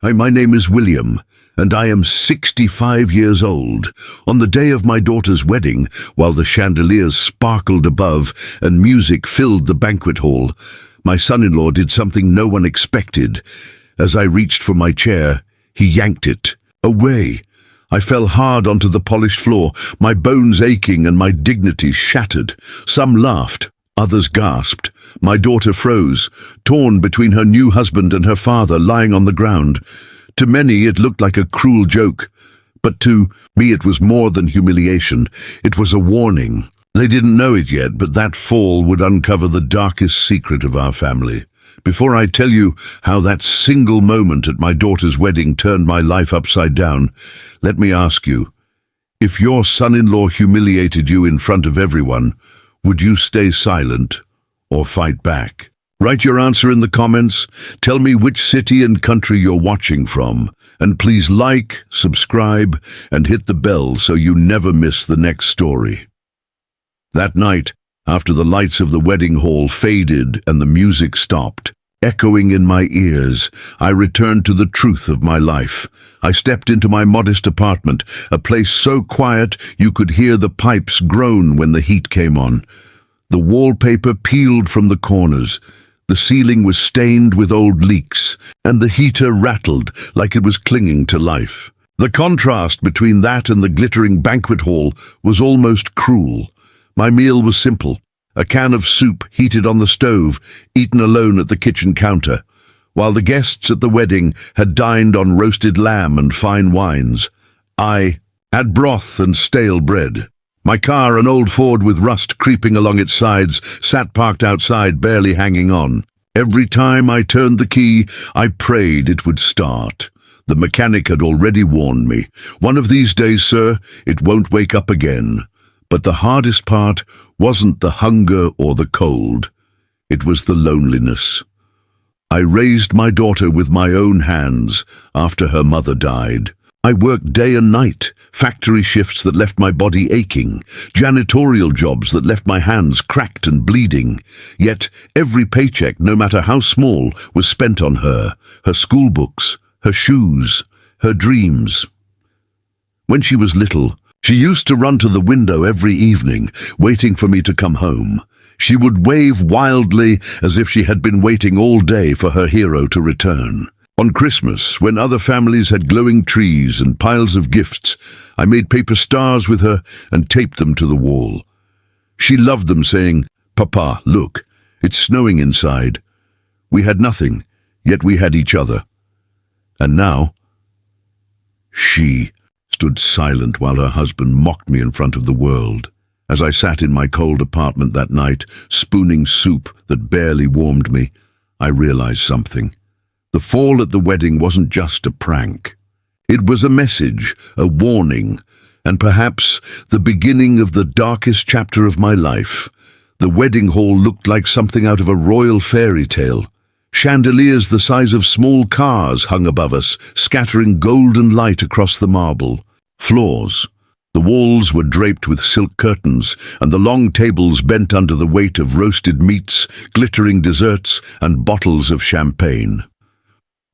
Hi, my name is William, and I am 65 years old. On the day of my daughter's wedding, while the chandeliers sparkled above and music filled the banquet hall, my son-in-law did something no one expected. As I reached for my chair, he yanked it away. I fell hard onto the polished floor, my bones aching and my dignity shattered. Some laughed, others gasped. My daughter froze, torn between her new husband and her father lying on the ground. To many it looked like a cruel joke, but to me it was more than humiliation. It was a warning. They didn't know it yet, but that fall would uncover the darkest secret of our family. Before I tell you how that single moment at my daughter's wedding turned my life upside down, let me ask you, if your son-in-law humiliated you in front of everyone, would you stay silent or fight back? Write your answer in the comments. Tell me which city and country you're watching from. And please like, subscribe, and hit the bell so you never miss the next story. That night, after the lights of the wedding hall faded and the music stopped, echoing in my ears, I returned to the truth of my life. I stepped into my modest apartment, a place so quiet you could hear the pipes groan when the heat came on. The wallpaper peeled from the corners. The ceiling was stained with old leaks, and the heater rattled like it was clinging to life. The contrast between that and the glittering banquet hall was almost cruel. My meal was simple, a can of soup heated on the stove, eaten alone at the kitchen counter, while the guests at the wedding had dined on roasted lamb and fine wines. I had broth and stale bread. My car, an old Ford with rust creeping along its sides, sat parked outside, barely hanging on. Every time I turned the key, I prayed it would start. The mechanic had already warned me. One of these days, sir, it won't wake up again. But the hardest part wasn't the hunger or the cold. It was the loneliness. I raised my daughter with my own hands after her mother died. I worked day and night, factory shifts that left my body aching, janitorial jobs that left my hands cracked and bleeding. Yet every paycheck, no matter how small, was spent on her school books, her shoes, her dreams. When she was little, she used to run to the window every evening, waiting for me to come home. She would wave wildly as if she had been waiting all day for her hero to return. On Christmas, when other families had glowing trees and piles of gifts, I made paper stars with her and taped them to the wall. She loved them, saying, "Papa, look, it's snowing inside." We had nothing, yet we had each other. And now, she stood silent while her husband mocked me in front of the world. As I sat in my cold apartment that night, spooning soup that barely warmed me, I realized something. The fall at the wedding wasn't just a prank. It was a message, a warning, and perhaps the beginning of the darkest chapter of my life. The wedding hall looked like something out of a royal fairy tale. Chandeliers the size of small cars hung above us, scattering golden light across the marble floors. The walls were draped with silk curtains, and the long tables bent under the weight of roasted meats, glittering desserts, and bottles of champagne.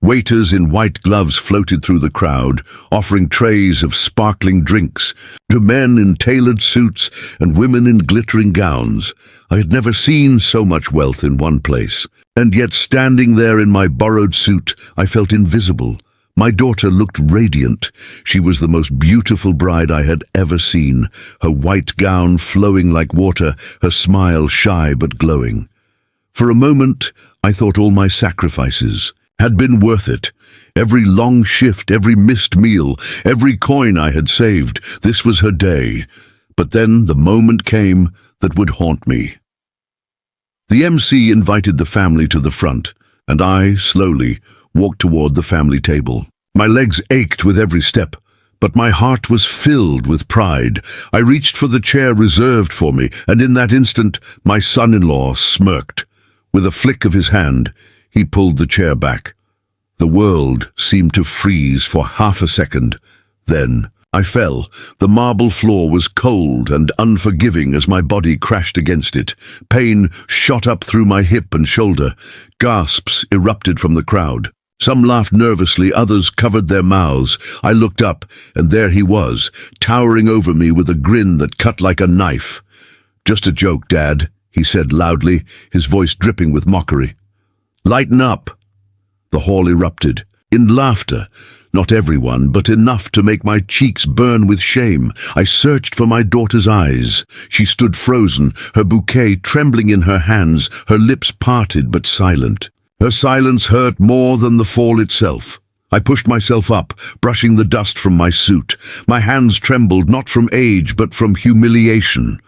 Waiters in white gloves floated through the crowd, offering trays of sparkling drinks to men in tailored suits and women in glittering gowns. I had never seen so much wealth in one place, and yet standing there in my borrowed suit, I felt invisible. My daughter looked radiant. She was the most beautiful bride I had ever seen, her white gown flowing like water, her smile shy but glowing. For a moment, I thought all my sacrifices had been worth it. Every long shift, every missed meal, every coin I had saved, this was her day. But then the moment came that would haunt me. The MC invited the family to the front, and I, slowly, walked toward the family table. My legs ached with every step, but my heart was filled with pride. I reached for the chair reserved for me, and in that instant, my son-in-law smirked. With a flick of his hand, he pulled the chair back. The world seemed to freeze for half a second. Then I fell. The marble floor was cold and unforgiving as my body crashed against it. Pain shot up through my hip and shoulder. Gasps erupted from the crowd. Some laughed nervously, others covered their mouths. I looked up, and there he was, towering over me with a grin that cut like a knife. "Just a joke, Dad," he said loudly, his voice dripping with mockery. "Lighten up." The hall erupted, in laughter. Not everyone, but enough to make my cheeks burn with shame. I searched for my daughter's eyes. She stood frozen, her bouquet trembling in her hands, her lips parted but silent. Her silence hurt more than the fall itself. I pushed myself up, brushing the dust from my suit. My hands trembled, not from age, but from humiliation.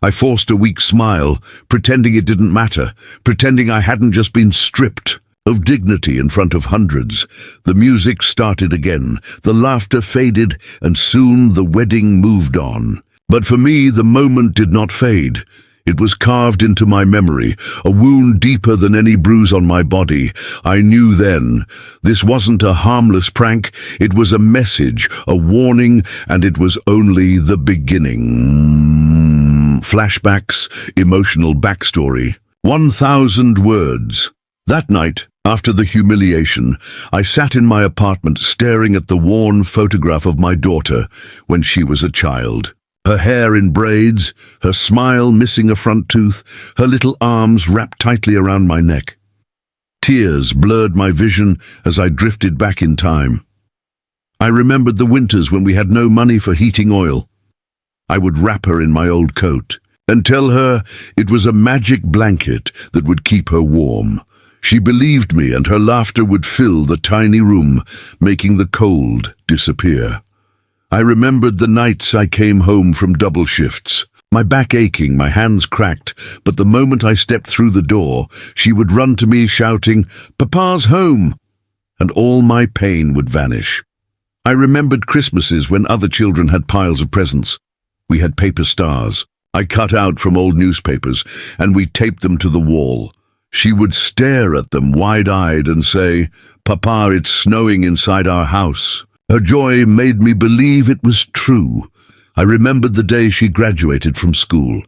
I forced a weak smile, pretending it didn't matter, pretending I hadn't just been stripped of dignity in front of hundreds. The music started again, the laughter faded, and soon the wedding moved on. But for me, the moment did not fade. It was carved into my memory, a wound deeper than any bruise on my body. I knew then, this wasn't a harmless prank, it was a message, a warning, and it was only the beginning. Flashbacks, emotional backstory. 1,000 words. That night, after the humiliation, I sat in my apartment staring at the worn photograph of my daughter when she was a child. Her hair in braids, her smile missing a front tooth, her little arms wrapped tightly around my neck. Tears blurred my vision as I drifted back in time. I remembered the winters when we had no money for heating oil. I would wrap her in my old coat and tell her it was a magic blanket that would keep her warm. She believed me, and her laughter would fill the tiny room, making the cold disappear. I remembered the nights I came home from double shifts, my back aching, my hands cracked, but the moment I stepped through the door, she would run to me shouting, "Papa's home!" and all my pain would vanish. I remembered Christmases when other children had piles of presents. We had paper stars, I cut out from old newspapers, and we taped them to the wall. She would stare at them wide-eyed and say, "Papa, it's snowing inside our house." Her joy made me believe it was true. I remembered the day she graduated from school.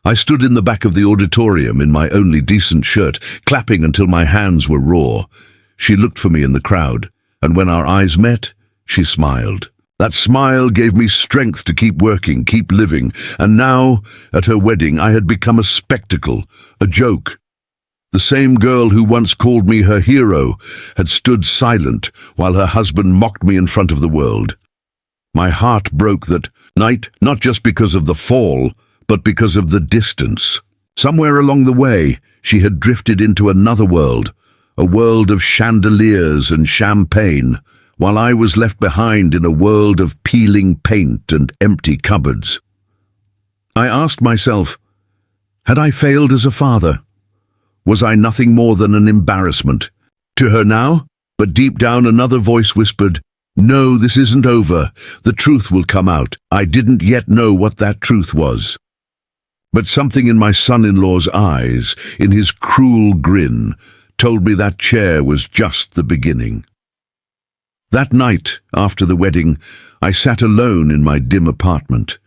I stood in the back of the auditorium in my only decent shirt, clapping until my hands were raw. She looked for me in the crowd, and when our eyes met, she smiled. That smile gave me strength to keep working, keep living, and now, at her wedding, I had become a spectacle, a joke. The same girl who once called me her hero had stood silent while her husband mocked me in front of the world. My heart broke that night, not just because of the fall, but because of the distance. Somewhere along the way, she had drifted into another world, a world of chandeliers and champagne, while I was left behind in a world of peeling paint and empty cupboards. I asked myself, had I failed as a father? Was I nothing more than an embarrassment to her now? But deep down another voice whispered, "No, this isn't over. The truth will come out." I didn't yet know what that truth was. But something in my son-in-law's eyes, in his cruel grin, told me that chair was just the beginning. That night, after the wedding, I sat alone in my dim apartment.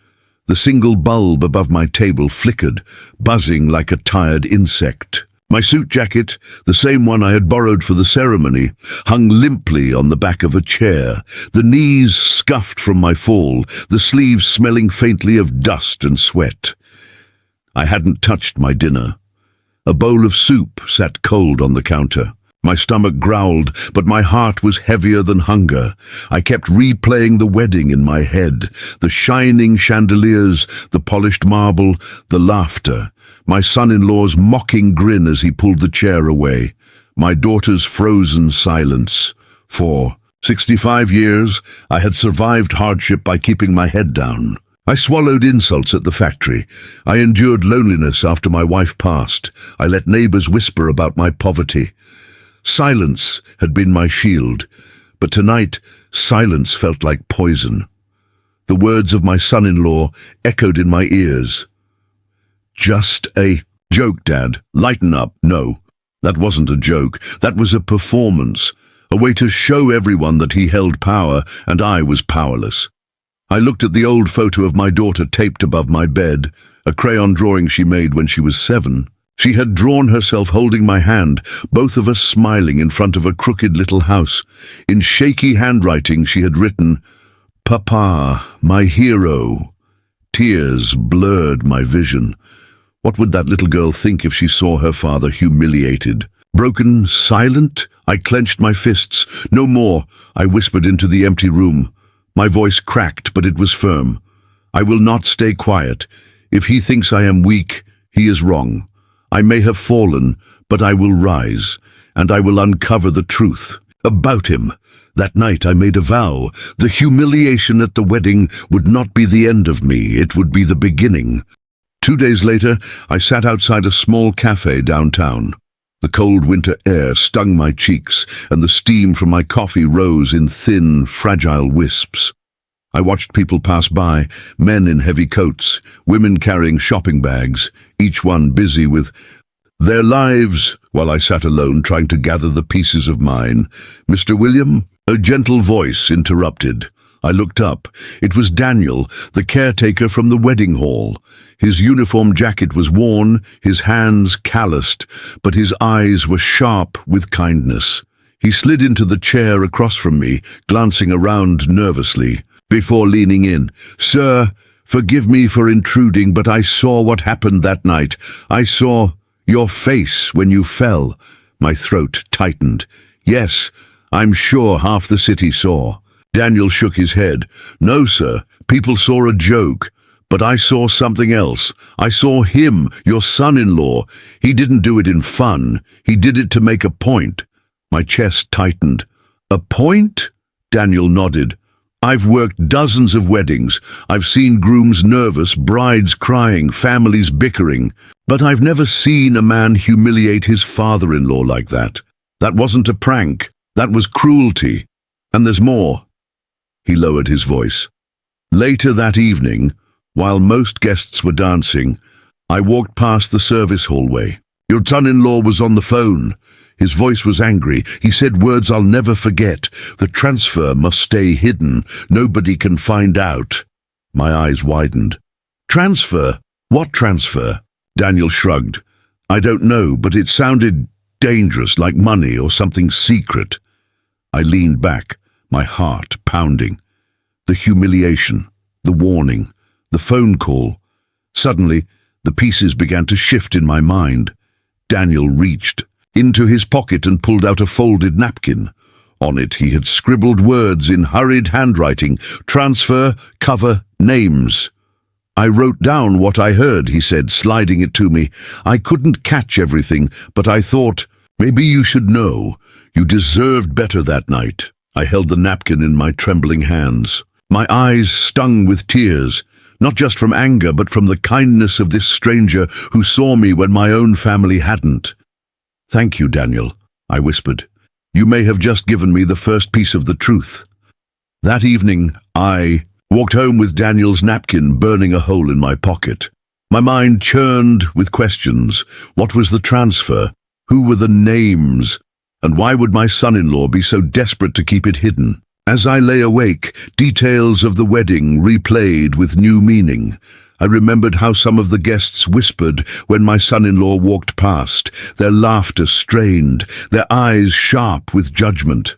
The single bulb above my table flickered, buzzing like a tired insect. My suit jacket, the same one I had borrowed for the ceremony, hung limply on the back of a chair, the knees scuffed from my fall, the sleeves smelling faintly of dust and sweat. I hadn't touched my dinner. A bowl of soup sat cold on the counter. My stomach growled, but my heart was heavier than hunger. I kept replaying the wedding in my head, the shining chandeliers, the polished marble, the laughter, my son-in-law's mocking grin as he pulled the chair away, my daughter's frozen silence. For 65 years, I had survived hardship by keeping my head down. I swallowed insults at the factory. I endured loneliness after my wife passed. I let neighbors whisper about my poverty. Silence had been my shield, but tonight silence felt like poison. The words of my son-in-law echoed in my ears. "Just a joke, Dad. Lighten up." No, that wasn't a joke. That was a performance, a way to show everyone that he held power and I was powerless. I looked at the old photo of my daughter taped above my bed, a crayon drawing she made when she was 7. She had drawn herself holding my hand, both of us smiling in front of a crooked little house. In shaky handwriting she had written, "Papa, my hero." Tears blurred my vision. What would that little girl think if she saw her father humiliated? Broken, silent? I clenched my fists. "No more," I whispered into the empty room. My voice cracked, but it was firm. "I will not stay quiet. If he thinks I am weak, he is wrong. I may have fallen, but I will rise, and I will uncover the truth about him." That night I made a vow. The humiliation at the wedding would not be the end of me, it would be the beginning. 2 days later, I sat outside a small cafe downtown. The cold winter air stung my cheeks, and the steam from my coffee rose in thin, fragile wisps. I watched people pass by, men in heavy coats, women carrying shopping bags, each one busy with their lives, while I sat alone trying to gather the pieces of mine. "Mr. William?" A gentle voice interrupted. I looked up. It was Daniel, the caretaker from the wedding hall. His uniform jacket was worn, his hands calloused, but his eyes were sharp with kindness. He slid into the chair across from me, glancing around nervously, before leaning in. "Sir, forgive me for intruding, but I saw what happened that night. I saw your face when you fell." My throat tightened. "Yes, I'm sure half the city saw." Daniel shook his head. "No, sir, people saw a joke. But I saw something else. I saw him, your son-in-law. He didn't do it in fun. He did it to make a point." My chest tightened. "A point?" Daniel nodded. "I've worked dozens of weddings. I've seen grooms nervous, brides crying, families bickering. But I've never seen a man humiliate his father-in-law like that. That wasn't a prank. That was cruelty. And there's more." He lowered his voice. Later that evening, while most guests were dancing, I walked past the service hallway. "Your son-in-law was on the phone." His voice was angry. He said words I'll never forget. "The transfer must stay hidden. Nobody can find out." My eyes widened. "Transfer? What transfer?" Daniel shrugged. "I don't know, but it sounded dangerous, like money or something secret." I leaned back, my heart pounding. The humiliation, the warning, the phone call. Suddenly, the pieces began to shift in my mind. Daniel reached into his pocket and pulled out a folded napkin. On it he had scribbled words in hurried handwriting: "Transfer, cover, names." "I wrote down what I heard," he said, sliding it to me. "I couldn't catch everything, but I thought, maybe you should know. You deserved better that night." I held the napkin in my trembling hands. My eyes stung with tears, not just from anger, but from the kindness of this stranger who saw me when my own family hadn't. "Thank you, Daniel," I whispered. "You may have just given me the first piece of the truth." That evening, I walked home with Daniel's napkin burning a hole in my pocket. My mind churned with questions. What was the transfer? Who were the names? And why would my son-in-law be so desperate to keep it hidden? As I lay awake, details of the wedding replayed with new meaning. I remembered how some of the guests whispered when my son-in-law walked past, their laughter strained, their eyes sharp with judgment.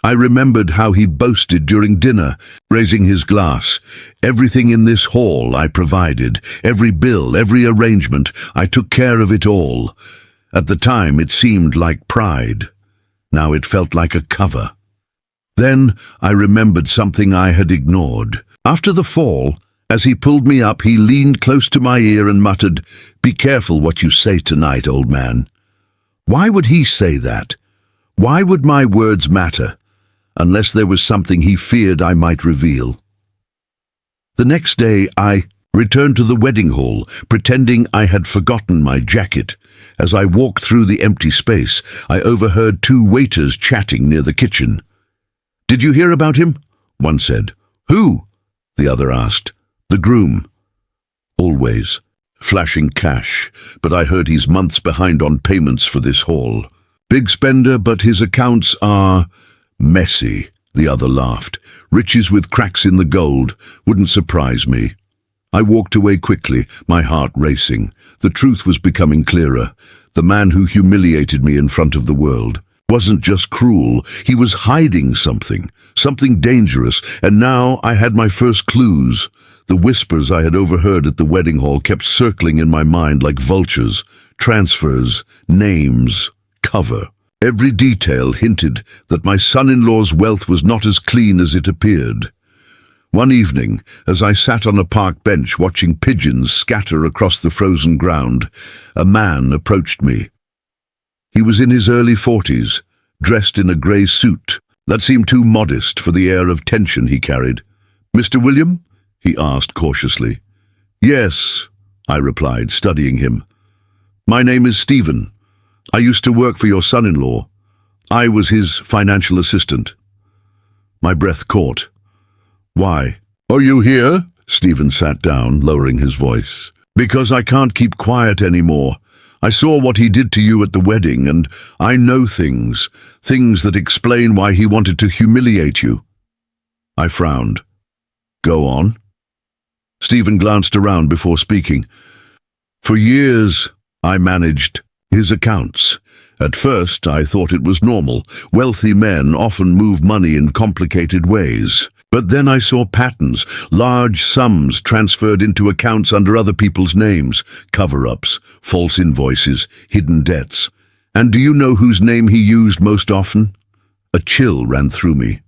I remembered how he boasted during dinner, raising his glass. "Everything in this hall I provided, every bill, every arrangement, I took care of it all." At the time it seemed like pride. Now it felt like a cover. Then I remembered something I had ignored. After the fall, as he pulled me up, he leaned close to my ear and muttered, "Be careful what you say tonight, old man." Why would he say that? Why would my words matter, unless there was something he feared I might reveal? The next day I returned to the wedding hall, pretending I had forgotten my jacket. As I walked through the empty space, I overheard 2 waiters chatting near the kitchen. "Did you hear about him?" one said. "Who?" the other asked. "The groom." "Always flashing cash, but I heard he's months behind on payments for this hall. Big spender, but his accounts are messy," the other laughed. "Riches with cracks in the gold. Wouldn't surprise me." I walked away quickly, my heart racing. The truth was becoming clearer. The man who humiliated me in front of the world wasn't just cruel, he was hiding something dangerous, and now I had my first clues. The whispers I had overheard at the wedding hall kept circling in my mind like vultures. Transfers, names, cover. Every detail hinted that my son-in-law's wealth was not as clean as it appeared. One evening, as I sat on a park bench watching pigeons scatter across the frozen ground, a man approached me. He was in his early 40s, dressed in a grey suit that seemed too modest for the air of tension he carried. "Mr. William?" he asked cautiously. "Yes," I replied, studying him. "My name is Stephen. I used to work for your son-in-law. I was his financial assistant." My breath caught. "Why?" "Are you here?" Stephen sat down, lowering his voice. "Because I can't keep quiet anymore. I saw what he did to you at the wedding, and I know things that explain why he wanted to humiliate you." I frowned. "Go on." Stephen glanced around before speaking. "For years, I managed his accounts. At first, I thought it was normal. Wealthy men often move money in complicated ways. But then I saw patterns, large sums transferred into accounts under other people's names, cover-ups, false invoices, hidden debts. And do you know whose name he used most often?" A chill ran through me.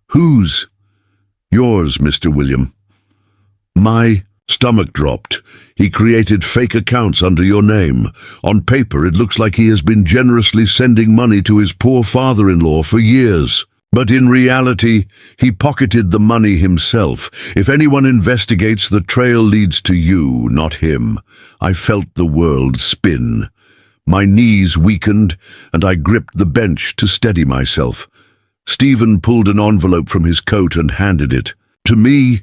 "Whose?" "Yours, Mr. William." My stomach dropped. "He created fake accounts under your name. On paper, it looks like he has been generously sending money to his poor father-in-law for years. But in reality, he pocketed the money himself. If anyone investigates, the trail leads to you, not him." I felt the world spin. My knees weakened, and I gripped the bench to steady myself. Stephen pulled an envelope from his coat and handed it to me.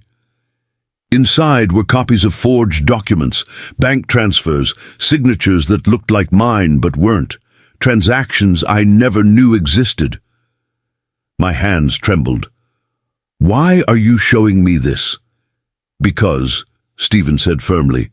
Inside were copies of forged documents, bank transfers, signatures that looked like mine but weren't, transactions I never knew existed. My hands trembled. "Why are you showing me this?" "Because," Stephen said firmly,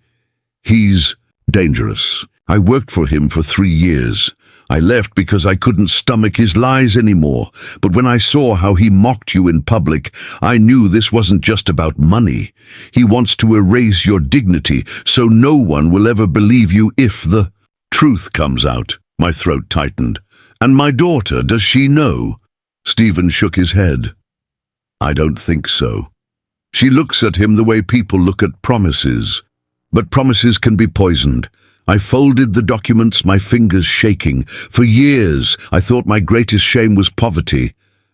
"he's dangerous. I worked for him for 3 years. I left because I couldn't stomach his lies anymore. But when I saw how he mocked you in public, I knew this wasn't just about money. He wants to erase your dignity, so no one will ever believe you if the truth comes out." My throat tightened. "And my daughter, does she know?" Stephen shook his head. "I don't think so. She looks at him the way people look at promises. But promises can be poisoned." I folded the documents, my fingers shaking. For years, I thought my greatest shame was poverty.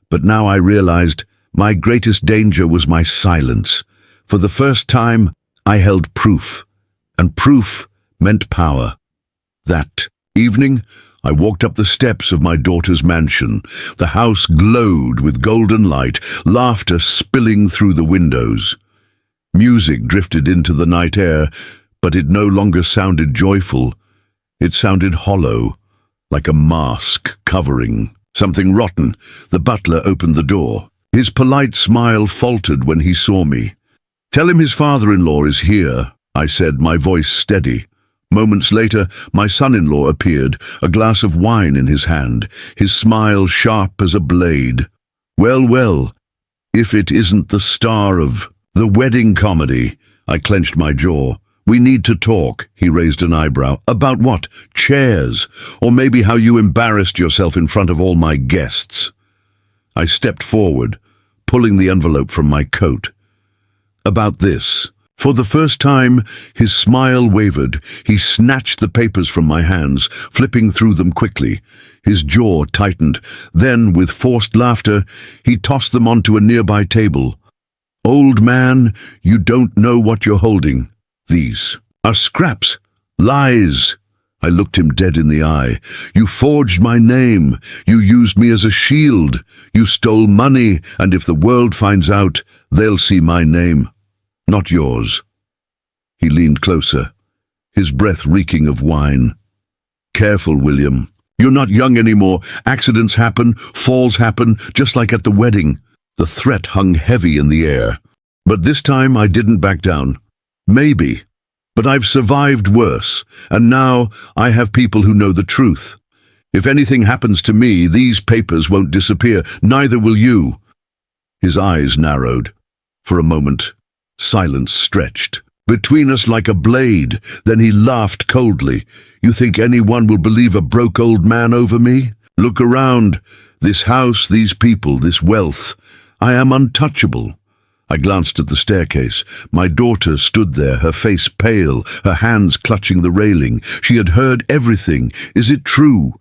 But now I realized my greatest danger was my silence. For the first time, I held proof. And proof meant power. That evening, I walked up the steps of my daughter's mansion. The house glowed with golden light, laughter spilling through the windows. Music drifted into the night air, but it no longer sounded joyful. It sounded hollow, like a mask covering something rotten. The butler opened the door. His polite smile faltered when he saw me. "Tell him his father-in-law is here," I said, my voice steady. Moments later, my son-in-law appeared, a glass of wine in his hand, his smile sharp as a blade. Well, well, if it isn't the star of the wedding comedy." I clenched my jaw. "We need to talk," he raised an eyebrow. "About what? Chairs? Or maybe how you embarrassed yourself in front of all my guests?" I stepped forward, pulling the envelope from my coat. "About this." For the first time, his smile wavered. He snatched the papers from my hands, flipping through them quickly. His jaw tightened. Then, with forced laughter, he tossed them onto a nearby table. "Old man, you don't know what you're holding. These are scraps, lies." I looked him dead in the eye. "You forged my name. You used me as a shield. You stole money, and if the world finds out, they'll see my name, not yours." He leaned closer, his breath reeking of wine. "Careful, William. You're not young anymore. Accidents happen, falls happen, just like at the wedding." The threat hung heavy in the air. But this time I didn't back down. Maybe. But I've survived worse, and now I have people who know the truth. If anything happens to me, these papers won't disappear, neither will you." His eyes narrowed. For a moment, silence stretched between us like a blade. Then he laughed coldly. "You think anyone will believe a broke old man over me? Look around. This house, these people, this wealth. I am untouchable." I glanced at the staircase. My daughter stood there, her face pale, her hands clutching the railing. She had heard everything. "Is it true?"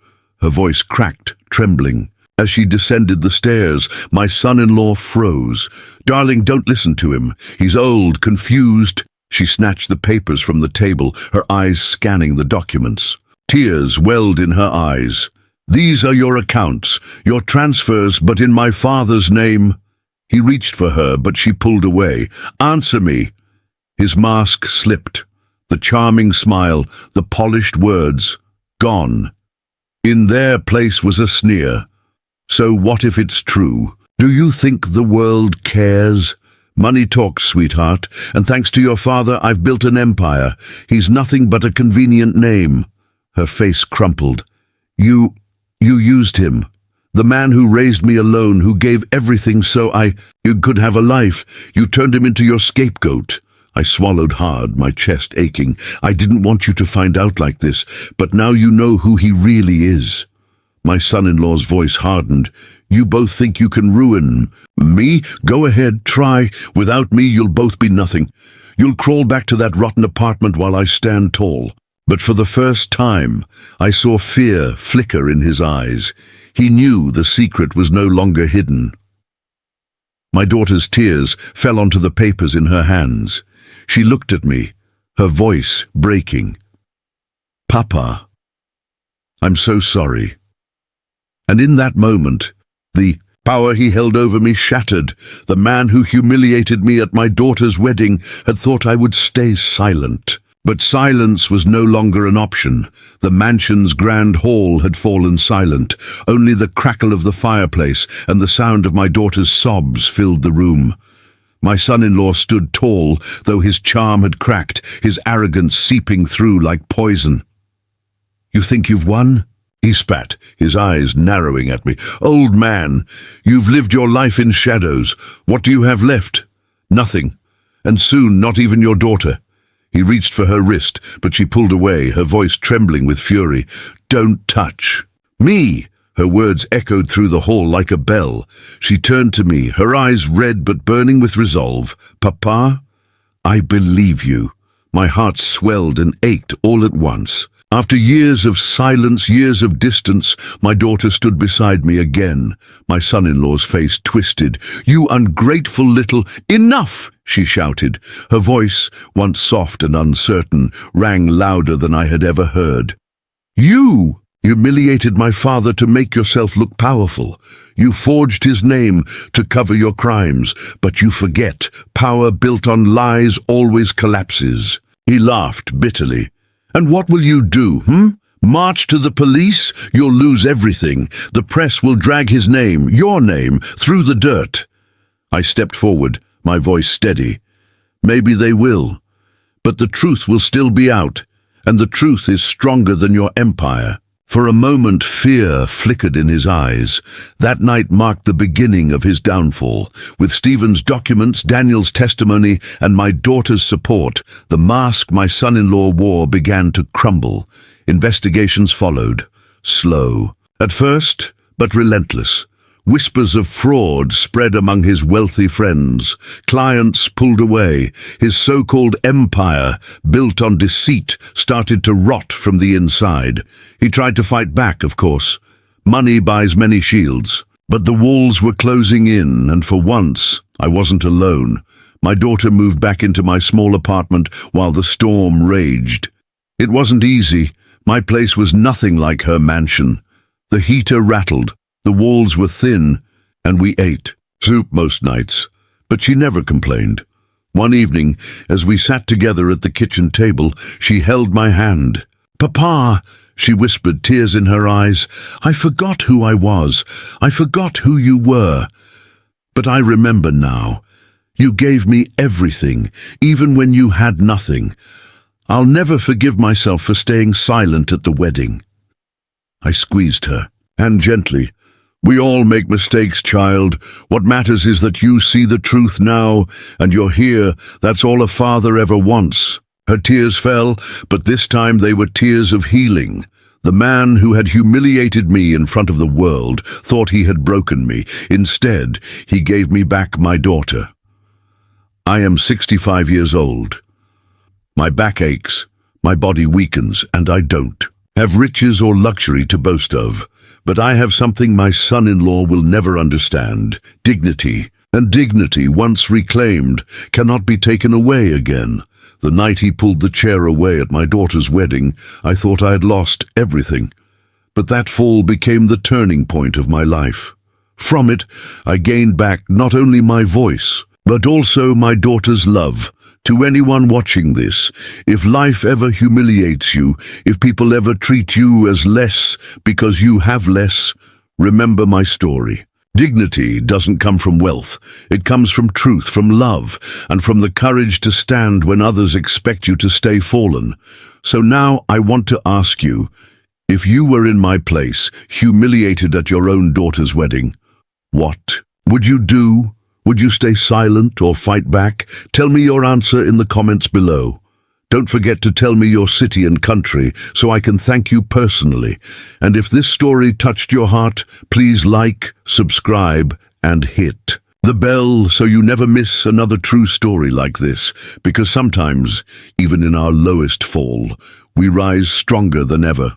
Her voice cracked, trembling. As she descended the stairs, my son-in-law froze. "Darling, don't listen to him. He's old, confused." She snatched the papers from the table, her eyes scanning the documents. Tears welled in her eyes. "These are your accounts, your transfers, but in my father's name." He reached for her, but she pulled away. "Answer me." His mask slipped. The charming smile, the polished words, gone. In their place was a sneer. "So what if it's true? Do you think the world cares? Money talks, sweetheart, and thanks to your father I've built an empire. He's nothing but a convenient name." Her face crumpled. You used him. The man who raised me alone, who gave everything so you could have a life. You turned him into your scapegoat." I swallowed hard, my chest aching. "I didn't want you to find out like this, but now you know who he really is." My son-in-law's voice hardened. "You both think you can ruin me? Go ahead, try. Without me, you'll both be nothing. You'll crawl back to that rotten apartment while I stand tall." But for the first time, I saw fear flicker in his eyes. He knew the secret was no longer hidden. My daughter's tears fell onto the papers in her hands. She looked at me, her voice breaking. "Papa, I'm so sorry." And in that moment, the power he held over me shattered. The man who humiliated me at my daughter's wedding had thought I would stay silent. But silence was no longer an option. The mansion's grand hall had fallen silent. Only the crackle of the fireplace and the sound of my daughter's sobs filled the room. My son-in-law stood tall, though his charm had cracked, his arrogance seeping through like poison. "You think you've won?" he spat, his eyes narrowing at me. "Old man, you've lived your life in shadows. What do you have left? Nothing. And soon not even your daughter." He reached for her wrist, but she pulled away, her voice trembling with fury. "Don't touch." "Me!" Her words echoed through the hall like a bell. She turned to me, her eyes red but burning with resolve. "Papa, I believe you." My heart swelled and ached all at once. After years of silence, years of distance, my daughter stood beside me again. My son-in-law's face twisted. "You ungrateful little—" "Enough!" she shouted. Her voice, once soft and uncertain, rang louder than I had ever heard. "You humiliated my father to make yourself look powerful. You forged his name to cover your crimes, but you forget, power built on lies always collapses." He laughed bitterly. "And what will you do, March to the police? You'll lose everything. The press will drag his name, your name, through the dirt." I stepped forward, my voice steady. "Maybe they will, but the truth will still be out, and the truth is stronger than your empire." For a moment, fear flickered in his eyes. That night marked the beginning of his downfall. With Stephen's documents, Daniel's testimony, and my daughter's support, the mask my son-in-law wore began to crumble. Investigations followed, slow. At first, but relentless. Whispers of fraud spread among his wealthy friends. Clients pulled away. His so-called empire, built on deceit, started to rot from the inside. He tried to fight back, of course. Money buys many shields. But the walls were closing in, and for once, I wasn't alone. My daughter moved back into my small apartment while the storm raged. It wasn't easy. My place was nothing like her mansion. The heater rattled. The walls were thin, and we ate soup most nights, but she never complained. One evening, as we sat together at the kitchen table, she held my hand. "Papa," she whispered, tears in her eyes, "I forgot who I was. I forgot who you were. But I remember now. You gave me everything, even when you had nothing. I'll never forgive myself for staying silent at the wedding." I squeezed her, and gently. "We all make mistakes, child. What matters is that you see the truth now, and you're here. That's all a father ever wants." Her tears fell, but this time they were tears of healing. The man who had humiliated me in front of the world thought he had broken me. Instead, he gave me back my daughter. I am 65 years old. My back aches, my body weakens, and I don't have riches or luxury to boast of. But I have something my son-in-law will never understand: dignity. And dignity, once reclaimed, cannot be taken away again. The night he pulled the chair away at my daughter's wedding, I thought I had lost everything. But that fall became the turning point of my life. From it, I gained back not only my voice, but also my daughter's love. To anyone watching this, if life ever humiliates you, if people ever treat you as less because you have less, remember my story. Dignity doesn't come from wealth. It comes from truth, from love, and from the courage to stand when others expect you to stay fallen. So now I want to ask you, if you were in my place, humiliated at your own daughter's wedding, what would you do? Would you stay silent or fight back? Tell me your answer in the comments below. Don't forget to tell me your city and country so I can thank you personally. And if this story touched your heart, please like, subscribe, and hit the bell so you never miss another true story like this. Because sometimes, even in our lowest fall, we rise stronger than ever.